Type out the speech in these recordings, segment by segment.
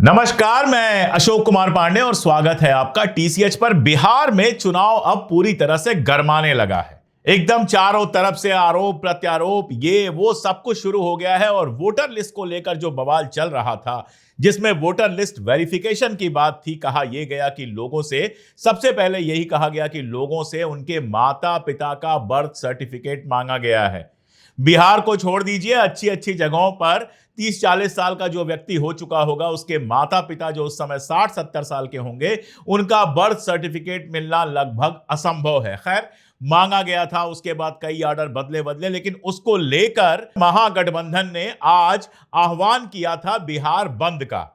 नमस्कार, मैं अशोक कुमार पांडे और स्वागत है आपका टीसीएच पर। बिहार में चुनाव अब पूरी तरह से गरमाने लगा है। एकदम चारों तरफ से आरोप प्रत्यारोप ये वो सब कुछ शुरू हो गया है और वोटर लिस्ट को लेकर जो बवाल चल रहा था, जिसमें वोटर लिस्ट वेरिफिकेशन की बात थी, कहा यह गया कि लोगों से, सबसे पहले यही कहा गया कि लोगों से उनके माता पिता का बर्थ सर्टिफिकेट मांगा गया है। बिहार को छोड़ दीजिए, अच्छी अच्छी जगहों पर 30-40 साल का जो व्यक्ति हो चुका होगा, उसके माता पिता जो उस समय 60-70 साल के होंगे, उनका बर्थ सर्टिफिकेट मिलना लगभग असंभव है। खैर, मांगा गया था, उसके बाद कई ऑर्डर बदले बदले, लेकिन उसको लेकर महागठबंधन ने आज आह्वान किया था बिहार बंद का।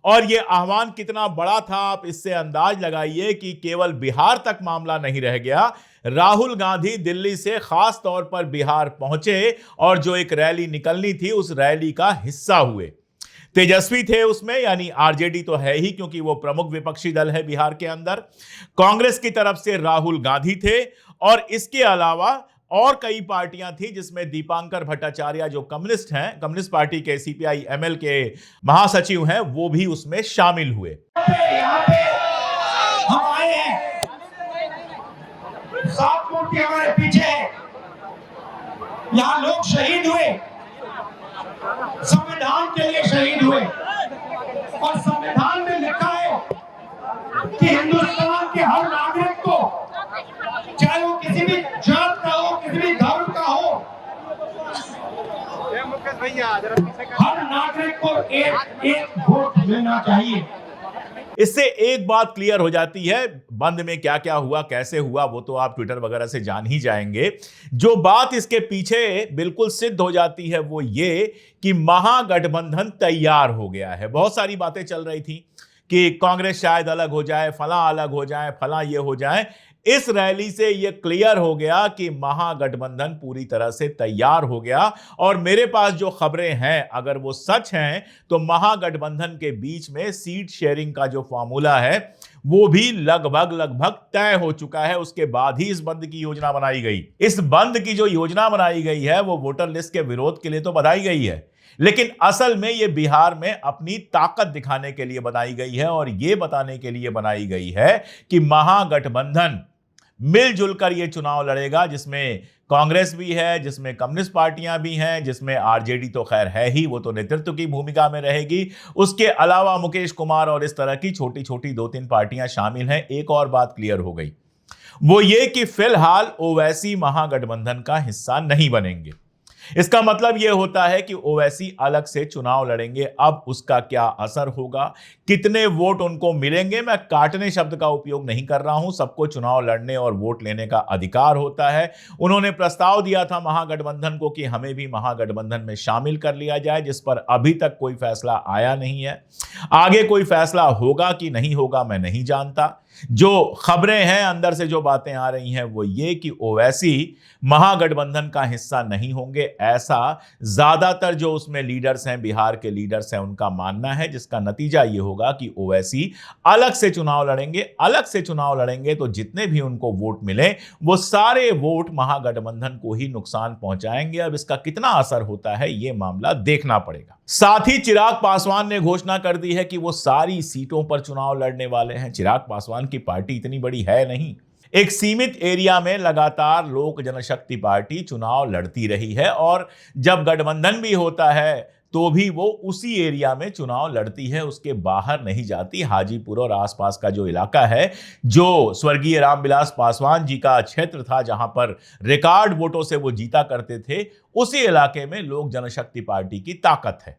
और यह आह्वान कितना बड़ा था, आप इससे अंदाज लगाइए कि केवल बिहार तक मामला नहीं रह गया। राहुल गांधी दिल्ली से खास तौर पर बिहार पहुंचे और जो एक रैली निकलनी थी, उस रैली का हिस्सा हुए। तेजस्वी थे उसमें, यानी आरजेडी तो है ही क्योंकि वो प्रमुख विपक्षी दल है बिहार के अंदर। कांग्रेस की तरफ से राहुल गांधी थे और इसके अलावा और कई पार्टियां थी, जिसमें दीपांकर भट्टाचार्य जो कम्युनिस्ट हैं, कम्युनिस्ट पार्टी के सीपीआई एमएल के महासचिव हैं, वो भी उसमें शामिल हुए। यहाँ पे हम आए हैं, 7 मूर्ति हमारे पीछे है। यहाँ लोग शहीद हुए, संविधान के लिए शहीद हुए और संविधान में लिखा है कि हिंदुस्तान के हर नागरिक को, चाहे वो किसी भी जात का हो, किसी भी धर्म का हो, हर नागरिक को एक एक वोट देना चाहिए। इससे एक बात क्लियर हो जाती है, बंद में क्या क्या हुआ, कैसे हुआ, वो तो आप ट्विटर वगैरह से जान ही जाएंगे। जो बात इसके पीछे बिल्कुल सिद्ध हो जाती है वो ये कि महागठबंधन तैयार हो गया है। बहुत सारी बातें चल रही थी कि कांग्रेस शायद अलग हो जाए, फला अलग हो जाए, फला ये हो जाए। इस रैली से यह क्लियर हो गया कि महागठबंधन पूरी तरह से तैयार हो गया। और मेरे पास जो खबरें हैं, अगर वो सच हैं, तो महागठबंधन के बीच में सीट शेयरिंग का जो फॉर्मूला है वो भी लगभग तय हो चुका है। उसके बाद ही इस बंद की योजना बनाई गई। इस बंद की जो योजना बनाई गई है वो वोटर लिस्ट के विरोध के लिए तो बनाई गई है, लेकिन असल में ये बिहार में अपनी ताकत दिखाने के लिए बनाई गई है और ये बताने के लिए बनाई गई है कि महागठबंधन मिलजुल कर ये चुनाव लड़ेगा, जिसमें कांग्रेस भी है, जिसमें कम्युनिस्ट पार्टियां भी हैं, जिसमें आरजेडी तो खैर है ही, वो तो नेतृत्व की भूमिका में रहेगी। उसके अलावा मुकेश कुमार और इस तरह की छोटी छोटी 2-3 पार्टियां शामिल हैं। एक और बात क्लियर हो गई, वो ये कि फिलहाल ओवैसी महागठबंधन का हिस्सा नहीं बनेंगे। इसका मतलब यह होता है कि ओवैसी अलग से चुनाव लड़ेंगे। अब उसका क्या असर होगा, कितने वोट उनको मिलेंगे, मैं काटने शब्द का उपयोग नहीं कर रहा हूं। सबको चुनाव लड़ने और वोट लेने का अधिकार होता है। उन्होंने प्रस्ताव दिया था महागठबंधन को कि हमें भी महागठबंधन में शामिल कर लिया जाए, जिस पर अभी तक कोई फैसला आया नहीं है। आगे कोई फैसला होगा कि नहीं होगा मैं नहीं जानता। जो खबरें हैं, अंदर से जो बातें आ रही हैं, वो ये कि ओवैसी महागठबंधन का हिस्सा नहीं होंगे, ऐसा ज्यादातर जो उसमें लीडर्स हैं, बिहार के लीडर्स हैं, उनका मानना है। जिसका नतीजा ये होगा कि ओवैसी अलग से चुनाव लड़ेंगे। अलग से चुनाव लड़ेंगे तो जितने भी उनको वोट मिले, वो सारे वोट महागठबंधन को ही नुकसान पहुंचाएंगे। अब इसका कितना असर होता है, ये मामला देखना पड़ेगा। साथ ही चिराग पासवान ने घोषणा कर दी है कि वो सारी सीटों पर चुनाव लड़ने वाले हैं। चिराग पासवान की पार्टी इतनी बड़ी है नहीं, एक सीमित एरिया में लगातार लोक जनशक्ति पार्टी चुनाव लड़ती रही है और जब गठबंधन भी होता है तो भी वो उसी एरिया में चुनाव लड़ती है, उसके बाहर नहीं जाती। हाजीपुर और आसपास का जो इलाका है, जो स्वर्गीय रामविलास पासवान जी का क्षेत्र था, जहां पर रिकॉर्ड वोटों से वो जीता करते थे, उसी इलाके में लोक जनशक्ति पार्टी की ताकत है।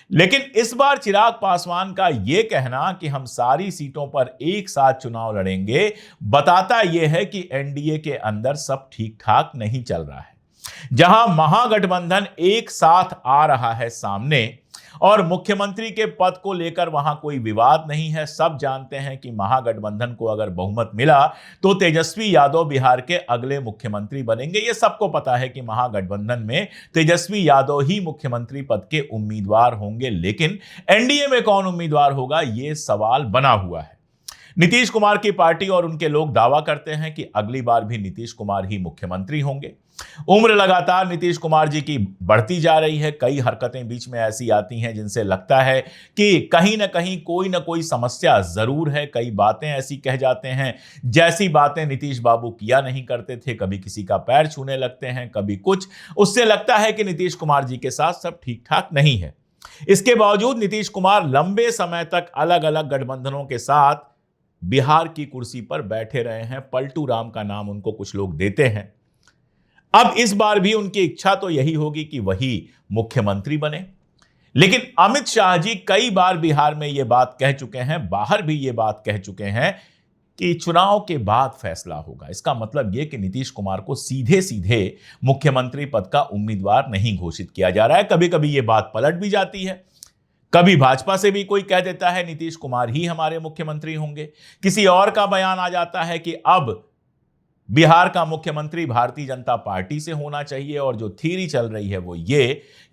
लेकिन इस बार चिराग पासवान का यह कहना कि हम सारी सीटों पर एक साथ चुनाव लड़ेंगे, बताता यह है कि एनडीए के अंदर सब ठीक ठाक नहीं चल रहा है। जहां महागठबंधन एक साथ आ रहा है सामने और मुख्यमंत्री के पद को लेकर वहां कोई विवाद नहीं है। सब जानते हैं कि महागठबंधन को अगर बहुमत मिला तो तेजस्वी यादव बिहार के अगले मुख्यमंत्री बनेंगे। यह सबको पता है कि महागठबंधन में तेजस्वी यादव ही मुख्यमंत्री पद के उम्मीदवार होंगे। लेकिन एनडीए में कौन उम्मीदवार होगा, यह सवाल बना हुआ है। नीतीश कुमार की पार्टी और उनके लोग दावा करते हैं कि अगली बार भी नीतीश कुमार ही मुख्यमंत्री होंगे। उम्र लगातार नीतीश कुमार जी की बढ़ती जा रही है। कई हरकतें बीच में ऐसी आती हैं जिनसे लगता है कि कहीं ना कहीं कोई ना कोई समस्या जरूर है। कई बातें ऐसी कह जाते हैं जैसी बातें नीतीश बाबू किया नहीं करते थे। कभी किसी का पैर छूने लगते हैं, कभी कुछ। उससे लगता है कि नीतीश कुमार जी के साथ सब ठीक ठाक नहीं है। इसके बावजूद नीतीश कुमार लंबे समय तक अलग अलग गठबंधनों के साथ बिहार की कुर्सी पर बैठे रहे हैं। पलटू राम का नाम उनको कुछ लोग देते हैं। अब इस बार भी उनकी इच्छा तो यही होगी कि वही मुख्यमंत्री बने। लेकिन अमित शाह जी कई बार बिहार में यह बात कह चुके हैं, बाहर भी यह बात कह चुके हैं कि चुनाव के बाद फैसला होगा। इसका मतलब यह कि नीतीश कुमार को सीधे सीधे मुख्यमंत्री पद का उम्मीदवार नहीं घोषित किया जा रहा है। कभी कभी यह बात पलट भी जाती है। कभी भाजपा से भी कोई कह देता है नीतीश कुमार ही हमारे मुख्यमंत्री होंगे। किसी और का बयान आ जाता है कि अब बिहार का मुख्यमंत्री भारतीय जनता पार्टी से होना चाहिए। और जो थ्योरी चल रही है वो ये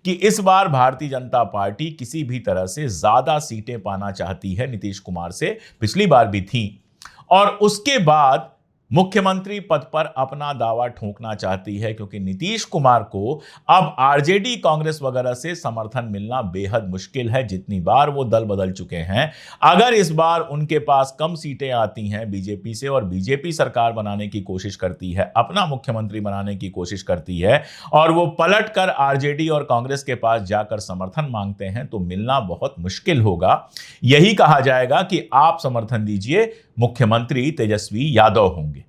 कि इस बार भारतीय जनता पार्टी किसी भी तरह से ज्यादा सीटें पाना चाहती है नीतीश कुमार से, पिछली बार भी थी, और उसके बाद मुख्यमंत्री पद पर अपना दावा ठोंकना चाहती है। क्योंकि नीतीश कुमार को अब आरजेडी, कांग्रेस वगैरह से समर्थन मिलना बेहद मुश्किल है। जितनी बार वो दल बदल चुके हैं, अगर इस बार उनके पास कम सीटें आती हैं बीजेपी से और बीजेपी सरकार बनाने की कोशिश करती है, अपना मुख्यमंत्री बनाने की कोशिश करती है, और वो पलट कर आरजेडी और कांग्रेस के पास जाकर समर्थन मांगते हैं, तो मिलना बहुत मुश्किल होगा। यही कहा जाएगा कि आप समर्थन दीजिए, मुख्यमंत्री तेजस्वी यादव होंगे।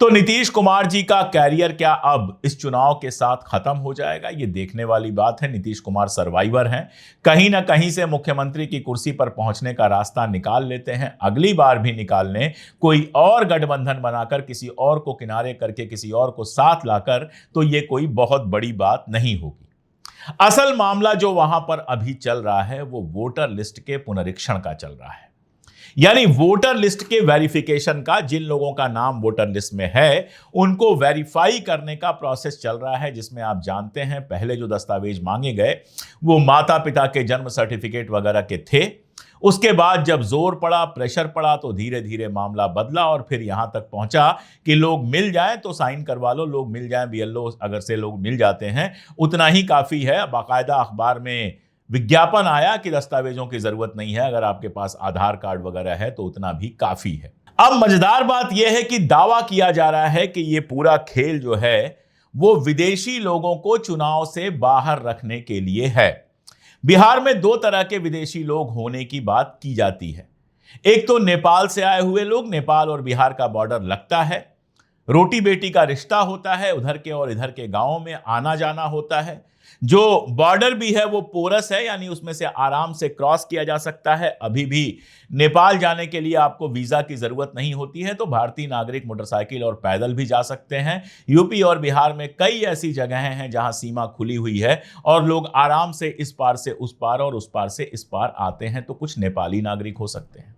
तो नीतीश कुमार जी का कैरियर क्या अब इस चुनाव के साथ खत्म हो जाएगा? ये देखने वाली बात है। नीतीश कुमार सर्वाइवर हैं, कहीं ना कहीं से मुख्यमंत्री की कुर्सी पर पहुंचने का रास्ता निकाल लेते हैं। अगली बार भी निकाल लें, कोई और गठबंधन बनाकर, किसी और को किनारे करके, किसी और को साथ लाकर, तो ये कोई बहुत बड़ी बात नहीं होगी। असल मामला जो वहां पर अभी चल रहा है वो वोटर लिस्ट के पुनरीक्षण का चल रहा है। यानी वोटर लिस्ट के वेरिफिकेशन का, जिन लोगों का नाम वोटर लिस्ट में है उनको वेरीफाई करने का प्रोसेस चल रहा है। जिसमें आप जानते हैं पहले जो दस्तावेज मांगे गए वो माता पिता के जन्म सर्टिफिकेट वगैरह के थे। उसके बाद जब जोर पड़ा, प्रेशर पड़ा, तो धीरे धीरे मामला बदला और फिर यहां तक पहुंचा कि लोग मिल जाएं तो साइन करवा लो, लोग मिल जाएं, बीएलओ अगर से लोग मिल जाते हैं उतना ही काफी है। बाकायदा अखबार में विज्ञापन आया कि दस्तावेजों की जरूरत नहीं है, अगर आपके पास आधार कार्ड वगैरह है तो उतना भी काफी है। अब मजेदार बात यह है कि दावा किया जा रहा है कि यह पूरा खेल जो है वो विदेशी लोगों को चुनाव से बाहर रखने के लिए है। बिहार में दो तरह के विदेशी लोग होने की बात की जाती है। एक तो नेपाल से आए हुए लोग, नेपाल और बिहार का बॉर्डर लगता है, रोटी बेटी का रिश्ता होता है, उधर के और इधर के गांवों में आना जाना होता है। जो बॉर्डर भी है वो पोरस है, यानी उसमें से आराम से क्रॉस किया जा सकता है। अभी भी नेपाल जाने के लिए आपको वीजा की जरूरत नहीं होती है, तो भारतीय नागरिक मोटरसाइकिल और पैदल भी जा सकते हैं। यूपी और बिहार में कई ऐसी जगहें हैं जहां सीमा खुली हुई है और लोग आराम से इस पार से उस पार और उस पार से इस पार आते हैं, तो कुछ नेपाली नागरिक हो सकते हैं।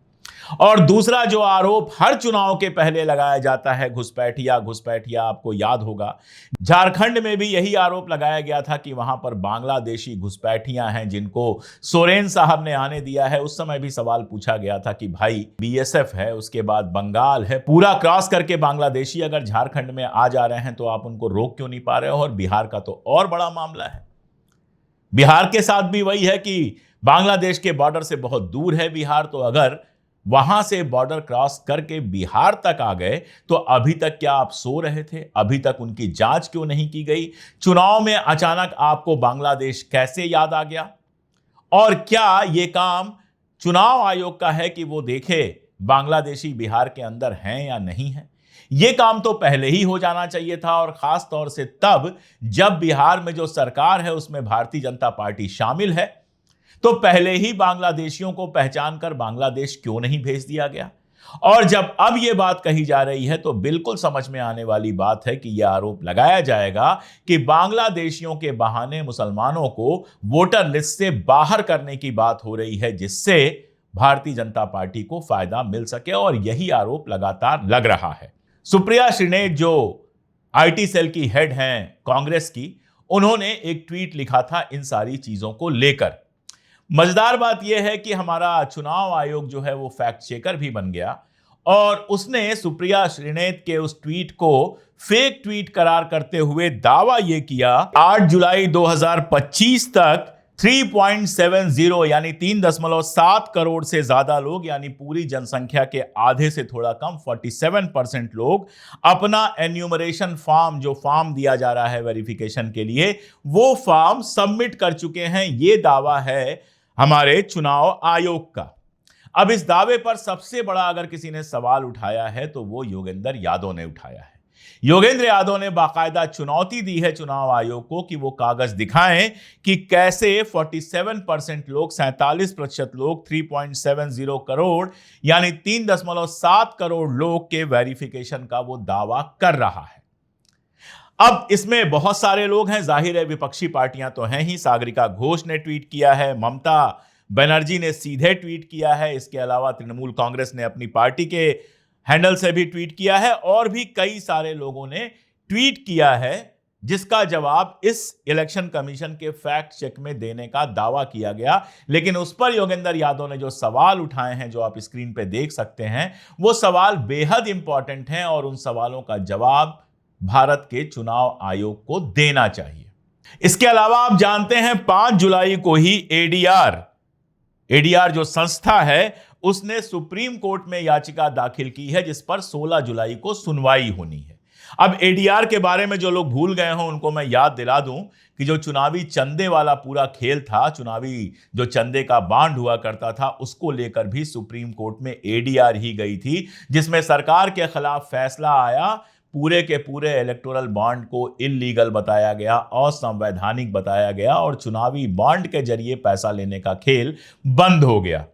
और दूसरा जो आरोप हर चुनाव के पहले लगाया जाता है, घुसपैठिया घुसपैठिया, आपको याद होगा झारखंड में भी यही आरोप लगाया गया था कि वहां पर बांग्लादेशी घुसपैठियां हैं जिनको सोरेन साहब ने आने दिया है। उस समय भी सवाल पूछा गया था कि भाई बीएसएफ है, उसके बाद बंगाल है, पूरा क्रॉस करके बांग्लादेशी अगर झारखंड में आ जा रहे हैं तो आप उनको रोक क्यों नहीं पा रहे हो? और बिहार का तो और बड़ा मामला है। बिहार के साथ भी वही है कि बांग्लादेश के बॉर्डर से बहुत दूर है बिहार, तो अगर वहां से बॉर्डर क्रॉस करके बिहार तक आ गए तो अभी तक क्या आप सो रहे थे? अभी तक उनकी जांच क्यों नहीं की गई? चुनाव में अचानक आपको बांग्लादेश कैसे याद आ गया? और क्या यह काम चुनाव आयोग का है कि वो देखे बांग्लादेशी बिहार के अंदर हैं या नहीं है? यह काम तो पहले ही हो जाना चाहिए था, और खास तौर से तब जब बिहार में जो सरकार है उसमें भारतीय जनता पार्टी शामिल है। तो पहले ही बांग्लादेशियों को पहचान कर बांग्लादेश क्यों नहीं भेज दिया गया? और जब अब यह बात कही जा रही है तो बिल्कुल समझ में आने वाली बात है कि यह आरोप लगाया जाएगा कि बांग्लादेशियों के बहाने मुसलमानों को वोटर लिस्ट से बाहर करने की बात हो रही है, जिससे भारतीय जनता पार्टी को फायदा मिल सके। और यही आरोप लगातार लग रहा है। सुप्रिया श्रीनेत जो आईटी सेल की हेड हैं कांग्रेस की, उन्होंने एक ट्वीट लिखा था इन सारी चीजों को लेकर। मजेदार बात यह है कि हमारा चुनाव आयोग जो है वो फैक्ट चेकर भी बन गया और उसने सुप्रिया श्रीनेत के उस ट्वीट को फेक ट्वीट करार करते हुए दावा यह किया 8 जुलाई 2025 तक 3.70 यानी 3.7 करोड़ से ज्यादा लोग, यानी पूरी जनसंख्या के आधे से थोड़ा कम 47% लोग अपना एन्यूमरेशन फॉर्म, जो फॉर्म दिया जा रहा है वेरिफिकेशन के लिए, वो फॉर्म सबमिट कर चुके हैं। ये दावा है हमारे चुनाव आयोग का। अब इस दावे पर सबसे बड़ा अगर किसी ने सवाल उठाया है तो वो योगेंद्र यादव ने उठाया है। योगेंद्र यादव ने बाकायदा चुनौती दी है चुनाव आयोग को कि वो कागज दिखाएं कि कैसे 47% लोग, 47% लोग 3.70 करोड़ यानी 3.7 करोड़ लोग के वेरिफिकेशन का वो दावा कर रहा है। अब इसमें बहुत सारे लोग हैं, जाहिर है विपक्षी पार्टियां तो हैं ही। सागरिका घोष ने ट्वीट किया है, ममता बनर्जी ने सीधे ट्वीट किया है, इसके अलावा तृणमूल कांग्रेस ने अपनी पार्टी के हैंडल से भी ट्वीट किया है, और भी कई सारे लोगों ने ट्वीट किया है जिसका जवाब इस इलेक्शन कमीशन के फैक्ट चेक में देने का दावा किया गया। लेकिन उस पर योगेंद्र यादव ने जो सवाल उठाए हैं, जो आप स्क्रीन पे देख सकते हैं, वो सवाल बेहद इंपॉर्टेंट हैं और उन सवालों का जवाब भारत के चुनाव आयोग को देना चाहिए। इसके अलावा आप जानते हैं 5 जुलाई को ही एडीआर जो संस्था है उसने सुप्रीम कोर्ट में याचिका दाखिल की है जिस पर 16 जुलाई को सुनवाई होनी है। अब एडीआर के बारे में जो लोग भूल गए हों उनको मैं याद दिला दूं कि जो चुनावी चंदे वाला पूरा खेल था, चुनावी जो चंदे का बांड हुआ करता था, उसको लेकर भी सुप्रीम कोर्ट में एडीआर ही गई थी, जिसमें सरकार के खिलाफ फैसला आया। पूरे के पूरे इलेक्टोरल बॉन्ड को इल्लीगल बताया गया, असंवैधानिक बताया गया और चुनावी बॉन्ड के जरिए पैसा लेने का खेल बंद हो गया।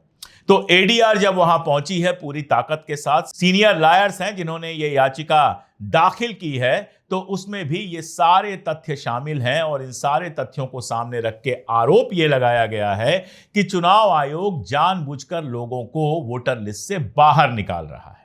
तो एडीआर जब वहां पहुंची है पूरी ताकत के साथ, सीनियर लॉयर्स हैं जिन्होंने ये याचिका दाखिल की है, तो उसमें भी ये सारे तथ्य शामिल हैं और इन सारे तथ्यों को सामने रख के आरोप ये लगाया गया है कि चुनाव आयोग जानबूझकर लोगों को वोटर लिस्ट से बाहर निकाल रहा है।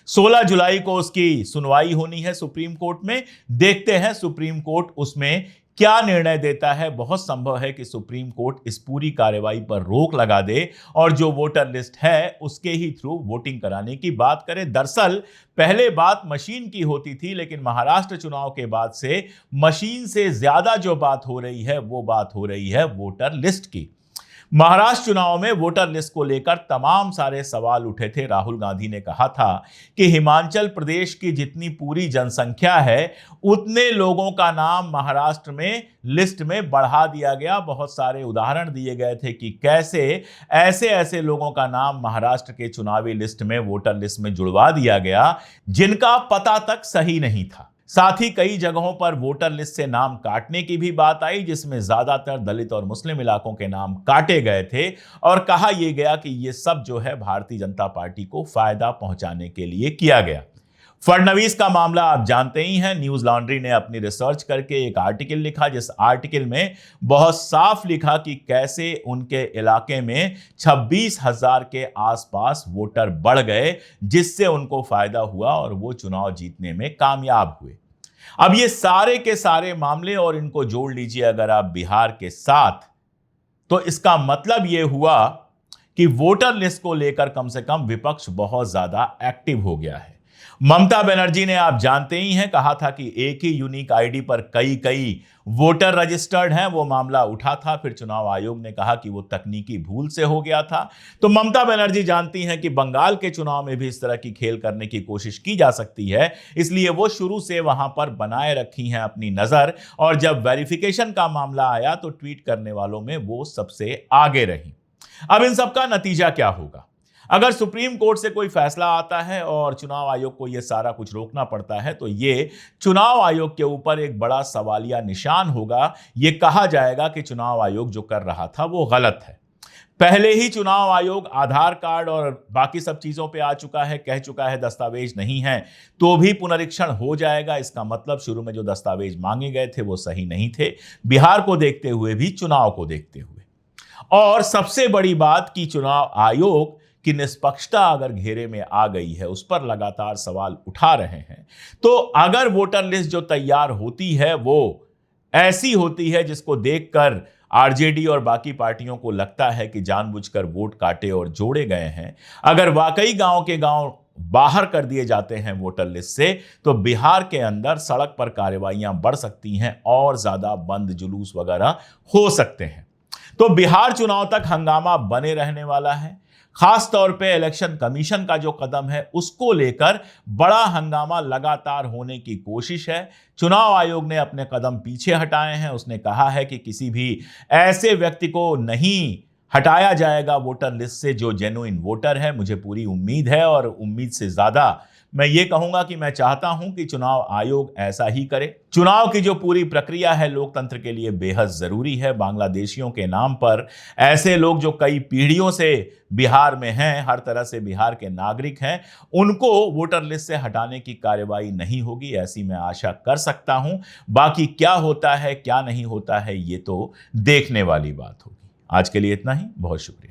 16 जुलाई को उसकी सुनवाई होनी है सुप्रीम कोर्ट में। देखते हैं सुप्रीम कोर्ट उसमें क्या निर्णय देता है। बहुत संभव है कि सुप्रीम कोर्ट इस पूरी कार्रवाई पर रोक लगा दे और जो वोटर लिस्ट है उसके ही थ्रू वोटिंग कराने की बात करे। दरअसल पहले बात मशीन की होती थी, लेकिन महाराष्ट्र चुनाव के बाद से मशीन से ज्यादा जो बात हो रही है वो बात हो रही है वोटर लिस्ट की। महाराष्ट्र चुनाव में वोटर लिस्ट को लेकर तमाम सारे सवाल उठे थे। राहुल गांधी ने कहा था कि हिमाचल प्रदेश की जितनी पूरी जनसंख्या है उतने लोगों का नाम महाराष्ट्र में लिस्ट में बढ़ा दिया गया। बहुत सारे उदाहरण दिए गए थे कि कैसे ऐसे ऐसे लोगों का नाम महाराष्ट्र के चुनावी लिस्ट में, वोटर लिस्ट में जुड़वा दिया गया जिनका पता तक सही नहीं था। साथ ही कई जगहों पर वोटर लिस्ट से नाम काटने की भी बात आई, जिसमें ज्यादातर दलित और मुस्लिम इलाकों के नाम काटे गए थे और कहा यह गया कि यह सब जो है भारतीय जनता पार्टी को फायदा पहुंचाने के लिए किया गया। फडणवीस का मामला आप जानते ही हैं। न्यूज लॉन्ड्री ने अपनी रिसर्च करके एक आर्टिकल लिखा, जिस आर्टिकल में बहुत साफ लिखा कि कैसे उनके इलाके में 26,000 के आसपास वोटर बढ़ गए, जिससे उनको फायदा हुआ और वो चुनाव जीतने में कामयाब हुए। अब ये सारे के सारे मामले और इनको जोड़ लीजिए अगर आप बिहार के साथ, तो इसका मतलब यह हुआ कि वोटर लिस्ट को लेकर कम से कम विपक्ष बहुत ज्यादा एक्टिव हो गया है। ममता बनर्जी ने, आप जानते ही हैं, कहा था कि एक ही यूनिक आईडी पर कई वोटर रजिस्टर्ड हैं। वो मामला उठा था, फिर चुनाव आयोग ने कहा कि वो तकनीकी भूल से हो गया था। तो ममता बनर्जी जानती हैं कि बंगाल के चुनाव में भी इस तरह की खेल करने की कोशिश की जा सकती है, इसलिए वो शुरू से वहां पर बनाए रखी हैं अपनी नजर। और जब वेरिफिकेशन का मामला आया तो ट्वीट करने वालों में वो सबसे आगे रही। अब इन सबका नतीजा क्या होगा? अगर सुप्रीम कोर्ट से कोई फैसला आता है और चुनाव आयोग को यह सारा कुछ रोकना पड़ता है, तो यह चुनाव आयोग के ऊपर एक बड़ा सवालिया निशान होगा। यह कहा जाएगा कि चुनाव आयोग जो कर रहा था वो गलत है। पहले ही चुनाव आयोग आधार कार्ड और बाकी सब चीजों पे आ चुका है, कह चुका है दस्तावेज नहीं है, तो भी पुनरीक्षण हो जाएगा। इसका मतलब शुरू में जो दस्तावेज मांगे गए थे वो सही नहीं थे, बिहार को देखते हुए भी, चुनाव को देखते हुए। और सबसे बड़ी बात कि चुनाव आयोग कि निष्पक्षता अगर घेरे में आ गई है, उस पर लगातार सवाल उठा रहे हैं। तो अगर वोटर लिस्ट जो तैयार होती है वो ऐसी होती है जिसको देखकर आरजेडी और बाकी पार्टियों को लगता है कि जानबूझकर वोट काटे और जोड़े गए हैं, अगर वाकई गांव के गांव बाहर कर दिए जाते हैं वोटर लिस्ट से, तो बिहार के अंदर सड़क पर कार्रवाइयां बढ़ सकती हैं और ज्यादा बंद जुलूस वगैरह हो सकते हैं। तो बिहार चुनाव तक हंगामा बने रहने वाला है। खास तौर पे इलेक्शन कमीशन का जो कदम है उसको लेकर बड़ा हंगामा लगातार होने की कोशिश है। चुनाव आयोग ने अपने कदम पीछे हटाए हैं। उसने कहा है कि किसी भी ऐसे व्यक्ति को नहीं हटाया जाएगा वोटर लिस्ट से जो जेन्युइन वोटर है। मुझे पूरी उम्मीद है और उम्मीद से ज्यादा मैं ये कहूंगा कि मैं चाहता हूं कि चुनाव आयोग ऐसा ही करे। चुनाव की जो पूरी प्रक्रिया है लोकतंत्र के लिए बेहद जरूरी है। बांग्लादेशियों के नाम पर ऐसे लोग जो कई पीढ़ियों से बिहार में हैं, हर तरह से बिहार के नागरिक हैं, उनको वोटर लिस्ट से हटाने की कार्रवाई नहीं होगी, ऐसी मैं आशा कर सकता हूं। बाकी क्या होता है क्या नहीं होता है ये तो देखने वाली बात होगी। आज के लिए इतना ही। बहुत शुक्रिया।